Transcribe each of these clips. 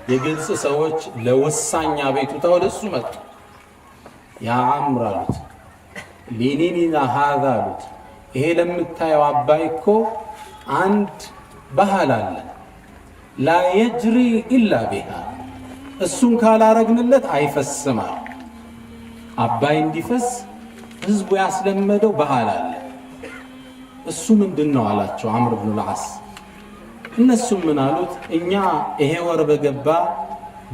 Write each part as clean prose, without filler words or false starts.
የግብፅ ሰዎች ለወሳኛ ቤቱታ ወደሱ መጡ። ያ አምር አሉት፣ ሊኒኒና ሃዛ አሉት፣ ይሄ ለምታየው አባይ እኮ አንድ ባህል አለ፣ ላ የጅሪ ኢላ ቢሃ፣ እሱን ካላረግንለት አይፈስም አሉ። አባይ እንዲፈስ ህዝቡ ያስለመደው ባህል አለ። እሱ ምንድነው አላቸው አምር ብኑ ልዓስ። እነሱም ምን አሉት? እኛ ይሄ ወር በገባ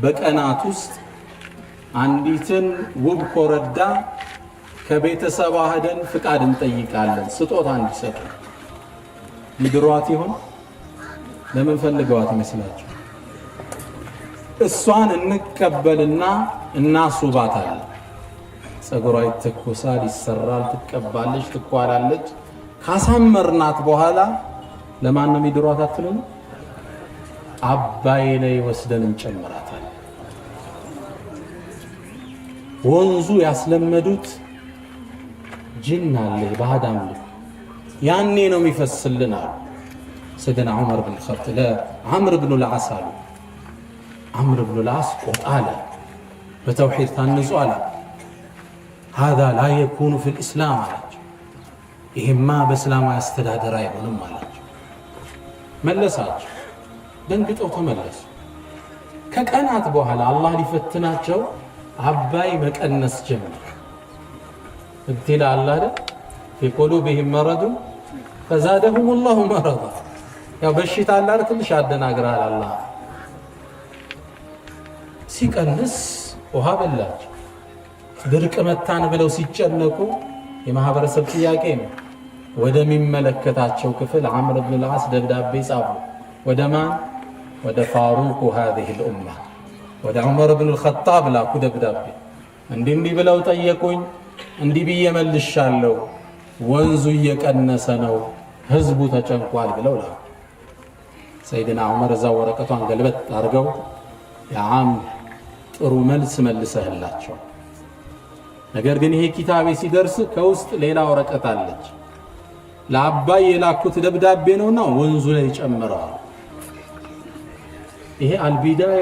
በቀናት ውስጥ አንዲትን ውብ ኮረዳ ከቤተሰቧ ሄደን ፍቃድ እንጠይቃለን፣ ስጦታ እንዲሰጡ። ይድሯት ይሆን? ለምን ፈልገዋት ይመስላችሁ? እሷን እንቀበልና እናስውባታለን። ፀጉሯ ይተኮሳል፣ ይሰራል፣ ትቀባለች፣ ትኳላለች። ካሳመርናት በኋላ ለማን ነው የሚድሯት አትሉም? አባይ ላይ ወስደን እንጨምራታለን። ወንዙ ያስለመዱት ጅን አለ፣ ባዕድ አምልኮ፣ ያኔ ነው የሚፈስልን አሉ ሰይድና ዑመር ብን ኸጣብ ለዓምር ብኑ ልዓስ አሉ። ዓምር ብኑ ልዓስ ቆጣ አለ፣ በተውሒድ ታንጹ አለ። ሃዛ ላ የኩኑ ፊል ኢስላም አላቸው። ይሄማ በእስላማዊ አስተዳደር አይሆንም አላቸው። መለሳቸው፣ ደንግጠው ተመለሱ። ከቀናት በኋላ አላህ ሊፈትናቸው አባይ መቀነስ ጀመረ። እብትላ አለ አይደል? ፊ ቁሉቢሂም መረዱ ፈዛደሁም ላሁ መረዳ። ያው በሽታ አለ አይደል? ትንሽ ያደናግራል። አላህ ሲቀንስ ውሃ በላቸው። ድርቅ መታን ብለው ሲጨነቁ የማህበረሰብ ጥያቄ ነው። ወደሚመለከታቸው ክፍል ዓምር ብን ልዓስ ደብዳቤ ጻፉ። ወደ ማን? ወደ ፋሩቁ ሃዚሂ ልኡማ፣ ወደ ዑመር ብን ልኸጣብ ላኩ ደብዳቤ። እንዲህ ብለው ጠየቁኝ፣ እንዲህ ብዬ መልሻለሁ፣ ወንዙ እየቀነሰ ነው፣ ህዝቡ ተጨንቋል ብለው ላኩ። ሰይድና ዑመር እዛ ወረቀቷን ገልበጥ አድርገው ያም ጥሩ መልስ መልሰህላቸው፣ ነገር ግን ይሄ ኪታቤ ሲደርስ ከውስጥ ሌላ ወረቀት አለች፣ ለአባይ የላኩት ደብዳቤ ነውና ወንዙ ላይ ጨምረዋል። ይሄ አልቢዳያ